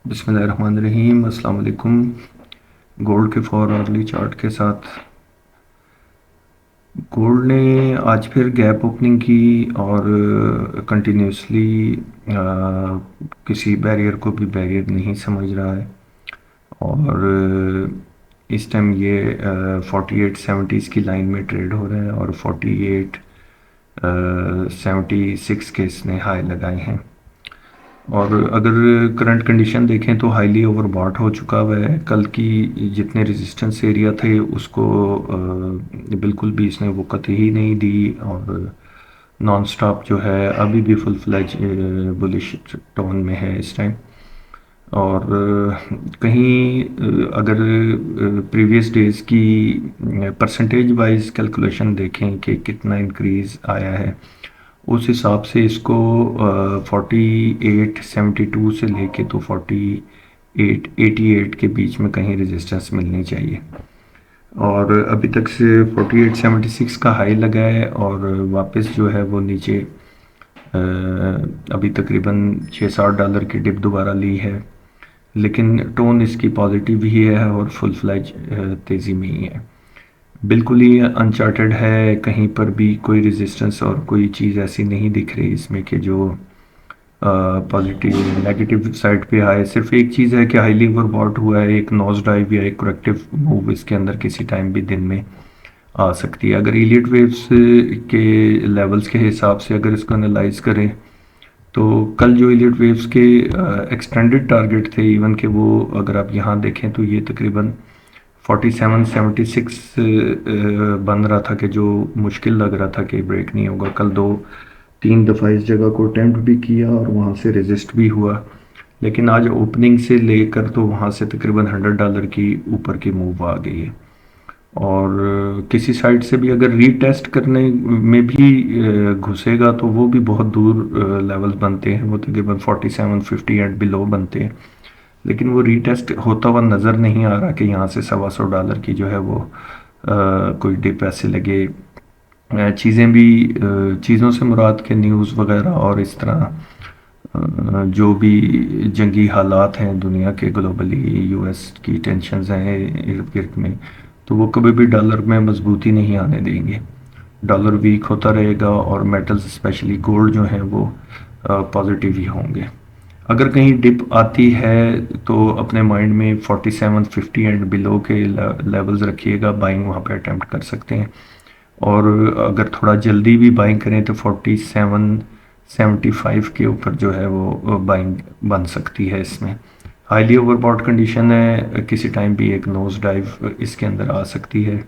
बिस्मिल्लाहिर्रहमानिर्रहीम। अस्सलाम वालेकुम। गोल्ड के 4 आवरली चार्ट के साथ गोल्ड ने आज फिर गैप ओपनिंग की और कंटिन्यूसली किसी बैरियर को भी बैरियर नहीं समझ रहा है और इस टाइम ये 4870 की लाइन में ट्रेड हो रहा है और 4876 के इसने हाई लगाए हैं। और अगर करंट कंडीशन देखें तो हाईली ओवरबॉट हो चुका हुआ है। कल की जितने रेजिस्टेंस एरिया थे उसको बिल्कुल भी इसने वक़्त ही नहीं दी और नॉन स्टॉप जो है अभी भी फुल फ्लैज बुलिश टोन में है इस टाइम। और कहीं अगर प्रीवियस डेज़ की परसेंटेज वाइज कैलकुलेशन देखें कि कितना इंक्रीज़ आया है, उस हिसाब से इसको 4872 से लेके तो 4888 के बीच में कहीं रेजिस्टेंस मिलनी चाहिए। और अभी तक से 4876 का हाई लगा है और वापस जो है वो नीचे अभी तकरीबन $6-7 की डिप दोबारा ली है, लेकिन टोन इसकी पॉजिटिव ही है और फुल फ्लैज तेज़ी में ही है। बिल्कुल ही अनचार्टेड है, कहीं पर भी कोई रेजिस्टेंस और कोई चीज़ ऐसी नहीं दिख रही इसमें कि जो पॉजिटिव नेगेटिव साइड पे आए। सिर्फ एक चीज़ है कि हाईली ओवरबॉट हुआ है, एक नोज डाइव या एक करेक्टिव मूव इसके अंदर किसी टाइम भी दिन में आ सकती है। अगर इलीट वेव्स के लेवल्स के हिसाब से अगर इसको एनालाइज करें तो कल जो इलीट वेव्स के एक्सटेंडेड टारगेट थे, इवन कि वो अगर आप यहाँ देखें तो ये तकरीबन 4776 बन रहा था कि जो मुश्किल लग रहा था कि ब्रेक नहीं होगा। कल 2-3 दफ़ा इस जगह को अटैम्प्ट भी किया और वहाँ से रेजिस्ट भी हुआ, लेकिन आज ओपनिंग से लेकर तो वहाँ से तकरीबन $100 की ऊपर की मूव आ गई है। और किसी साइड से भी अगर रीटेस्ट करने में भी घुसेगा तो वो भी बहुत दूर लेवल्स बनते हैं, वो तकरीबन 4750 एंड बिलो बनते हैं, लेकिन वो रीटेस्ट होता हुआ नज़र नहीं आ रहा कि यहाँ से $125 की जो है वो कोई डिप ऐसे लगे। चीज़ें भी चीज़ों से मुराद के न्यूज़ वगैरह और इस तरह जो भी जंगी हालात हैं दुनिया के ग्लोबली, यूएस की टेंशन्स हैं इर्द गिर्द में, तो वो कभी भी डॉलर में मजबूती नहीं आने देंगे। डॉलर वीक होता रहेगा और मेटल्स स्पेशली गोल्ड जो हैं वो पॉजिटिव ही होंगे। अगर कहीं डिप आती है तो अपने माइंड में 4750 एंड बिलो के लेवल्स रखिएगा, बाइंग वहाँ पे अटैम्प्ट कर सकते हैं। और अगर थोड़ा जल्दी भी बाइंग करें तो 4775 के ऊपर जो है वो बाइंग बन सकती है। इसमें हाईली ओवरबॉट कंडीशन है, किसी टाइम भी एक नोज डाइव इसके अंदर आ सकती है।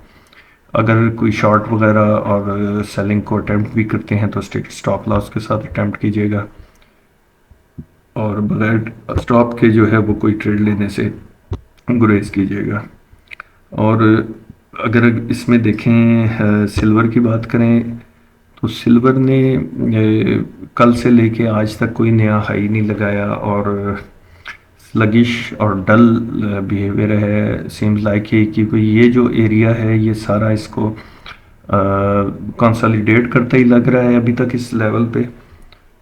अगर कोई शॉर्ट वगैरह और सेलिंग को अटैम्प्ट भी करते हैं तो स्ट्रिक्ट स्टॉप लॉस के साथ अटैम्प्ट कीजिएगा और बगैर स्टॉप के जो है वो कोई ट्रेड लेने से गुरेज कीजिएगा। और अगर इसमें देखें सिल्वर की बात करें तो सिल्वर ने कल से लेके आज तक कोई नया हाई नहीं लगाया और स्लगिश और डल बिहेवियर है। सीम्स लाइक कि ये जो एरिया है ये सारा इसको कंसोलिडेट करता ही लग रहा है अभी तक इस लेवल पे,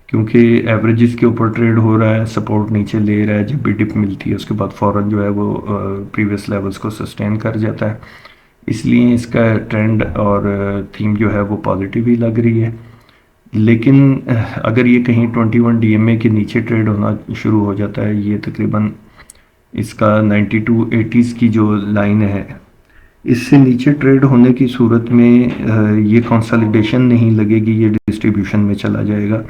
क्योंकि एवरेजेस के ऊपर ट्रेड हो रहा है, सपोर्ट नीचे ले रहा है। जब भी डिप मिलती है उसके बाद फ़ौरन जो है वो प्रीवियस लेवल्स को सस्टेन कर जाता है, इसलिए इसका ट्रेंड और थीम जो है वो पॉजिटिव ही लग रही है। लेकिन अगर ये कहीं 21 डीएमए के नीचे ट्रेड होना शुरू हो जाता है, ये तकरीबन इसका 9280s की जो लाइन है, इससे नीचे ट्रेड होने की सूरत में ये कंसोलिडेशन नहीं लगेगी, ये डिस्ट्रीब्यूशन में चला जाएगा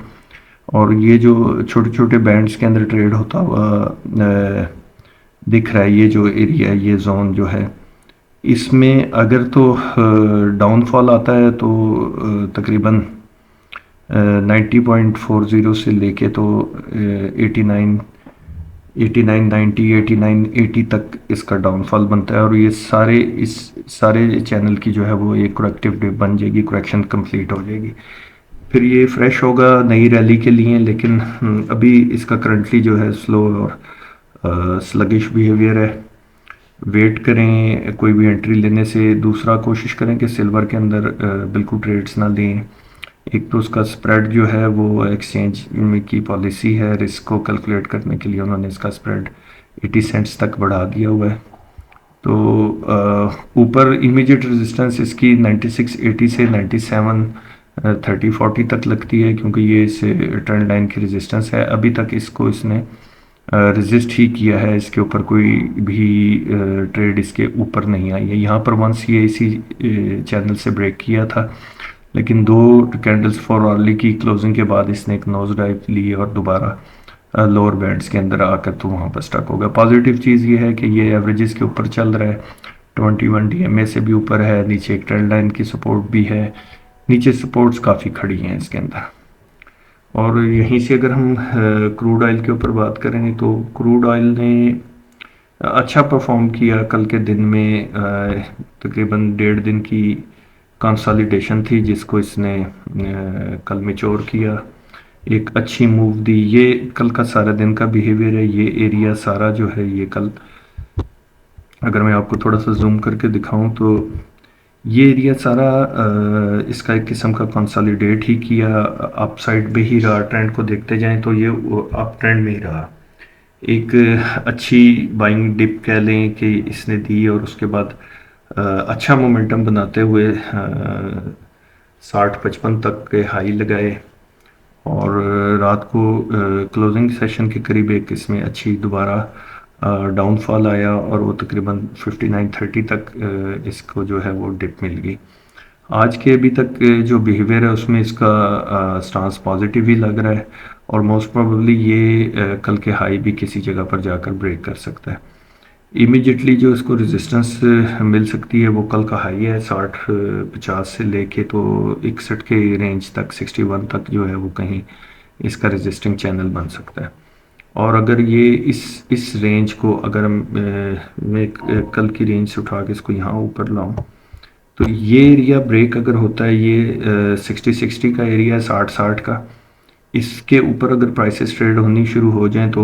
और ये जो छोटे छोटे बैंड्स के अंदर ट्रेड होता हुआ दिख रहा है, ये जो एरिया, ये जोन जो है, इसमें अगर तो डाउनफॉल आता है तो तकरीबन 90.40 से लेके तो 89 8990 8980 तक इसका डाउनफॉल बनता है और ये इस सारे चैनल की जो है वो एक करेक्टिव डिप बन जाएगी, करेक्शन कंप्लीट हो जाएगी, फिर ये फ्रेश होगा नई रैली के लिए। लेकिन अभी इसका करंटली जो है स्लो और स्लगिश बिहेवियर है। वेट करें कोई भी एंट्री लेने से। दूसरा, कोशिश करें कि सिल्वर के अंदर बिल्कुल ट्रेड्स ना लें। एक तो उसका स्प्रेड जो है वो एक्सचेंज की पॉलिसी है, रिस्क को कैलकुलेट करने के लिए उन्होंने इसका स्प्रेड 80 सेंट्स तक बढ़ा दिया हुआ है। तो ऊपर इमीडिएट रेजिस्टेंस इसकी 9680 से 97 3040 तक लगती है, क्योंकि ये इस ट्रेंड लाइन की रेजिस्टेंस है। अभी तक इसको इसने रेजिस्ट ही किया है, इसके ऊपर कोई भी ट्रेड इसके ऊपर नहीं आई है। यहाँ पर वंस ये इसी चैनल से ब्रेक किया था, लेकिन 2 कैंडल्स फॉर अर्ली की क्लोजिंग के बाद इसने एक नोज डाइव ली और दोबारा लोअर बैंड्स के अंदर आकर तो वहाँ पर स्टक होगा। पॉजिटिव चीज़ ये है कि ये एवरेजेस के ऊपर चल रहा है, 21 DMA से भी ऊपर है, नीचे एक ट्रेंड लाइन की सपोर्ट भी है, नीचे सपोर्ट्स काफ़ी खड़ी हैं इसके अंदर। और यहीं से अगर हम क्रूड ऑयल के ऊपर बात करें तो क्रूड ऑयल ने अच्छा परफॉर्म किया कल के दिन में। तकरीबन 1.5 दिन की कंसोलिडेशन थी जिसको इसने कल मैच्योर किया, एक अच्छी मूव दी। ये कल का सारा दिन का बिहेवियर है। ये एरिया सारा जो है ये कल, अगर मैं आपको थोड़ा सा जूम करके दिखाऊं तो ये एरिया सारा इसका एक किस्म का कंसोलिडेट ही किया, अप साइड पे ही रहा। ट्रेंड को देखते जाएं तो ये अप ट्रेंड में ही रहा। एक अच्छी बाइंग डिप कह लें कि इसने दी, और उसके बाद अच्छा मोमेंटम बनाते हुए 60-55 तक के हाई लगाए, और रात को क्लोजिंग सेशन के करीब एक इसमें अच्छी दोबारा डाउनफॉल आया, और वो तकरीबन 59-30 तक इसको जो है वो डिप मिल गई। आज के अभी तक जो बिहेवियर है उसमें इसका स्टांस पॉजिटिव ही लग रहा है, और मोस्ट प्रोबेबली ये कल के हाई भी किसी जगह पर जाकर ब्रेक कर सकता है। इमीडिएटली जो इसको रेजिस्टेंस मिल सकती है वो कल का हाई है 60-50 से लेके तो 61 के रेंज तक, 61 तक जो है वो कहीं इसका रेजिस्टिंग चैनल बन सकता है। और अगर ये इस रेंज को अगर मैं कल की रेंज से उठा के इसको यहाँ ऊपर लाऊं तो ये एरिया ब्रेक अगर होता है, ये 60-60 का एरिया है, 60-60 का, इसके ऊपर अगर प्राइसेस ट्रेड होनी शुरू हो जाएं तो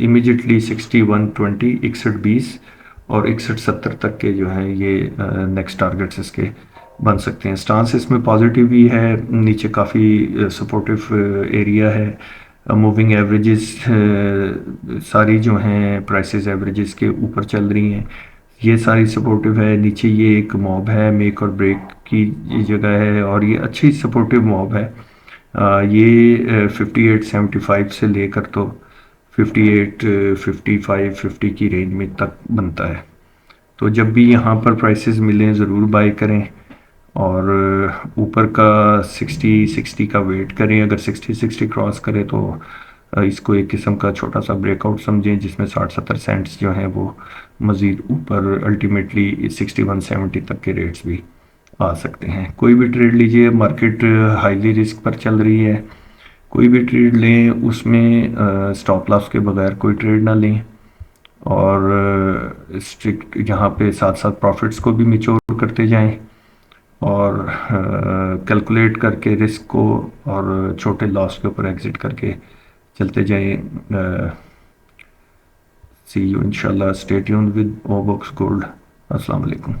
इमीडिएटली 61-20, 61-20 और 61-70 तक के जो हैं ये नेक्स्ट टारगेट्स इसके बन सकते हैं। स्टांस इसमें पॉजिटिव ही है, नीचे काफ़ी सपोर्टिव एरिया है। मूविंग एवरेजेस सारी जो हैं प्राइसेस एवरेजेस के ऊपर चल रही हैं, ये सारी सपोर्टिव है। नीचे ये एक मॉब है, मेक और ब्रेक की जगह है, और ये अच्छी सपोर्टिव मॉब है। ये 58-75 से लेकर तो 58-55-50 की रेंज में तक बनता है। तो जब भी यहाँ पर प्राइसेस मिलें ज़रूर बाय करें, और ऊपर का 60 का वेट करें। अगर 60 क्रॉस करे तो इसको एक किस्म का छोटा सा ब्रेकआउट समझें, जिसमें 60-70 सेंट्स जो हैं वो मज़ीद ऊपर अल्टीमेटली 61-70 तक के रेट्स भी आ सकते हैं। कोई भी ट्रेड लीजिए, मार्केट हाईली रिस्क पर चल रही है, कोई भी ट्रेड लें उसमें स्टॉप लॉस के बगैर कोई ट्रेड ना लें, और स्ट्रिक्ट यहाँ पे साथ साथ प्रॉफिट्स को भी मैच्योर करते जाएं, और कैलकुलेट करके रिस्क को और छोटे लॉस के ऊपर एग्जिट करके चलते जाएं। सी यू इंशाल्लाह। Stay tuned with Obox Gold. अस्सलाम वालेकुम।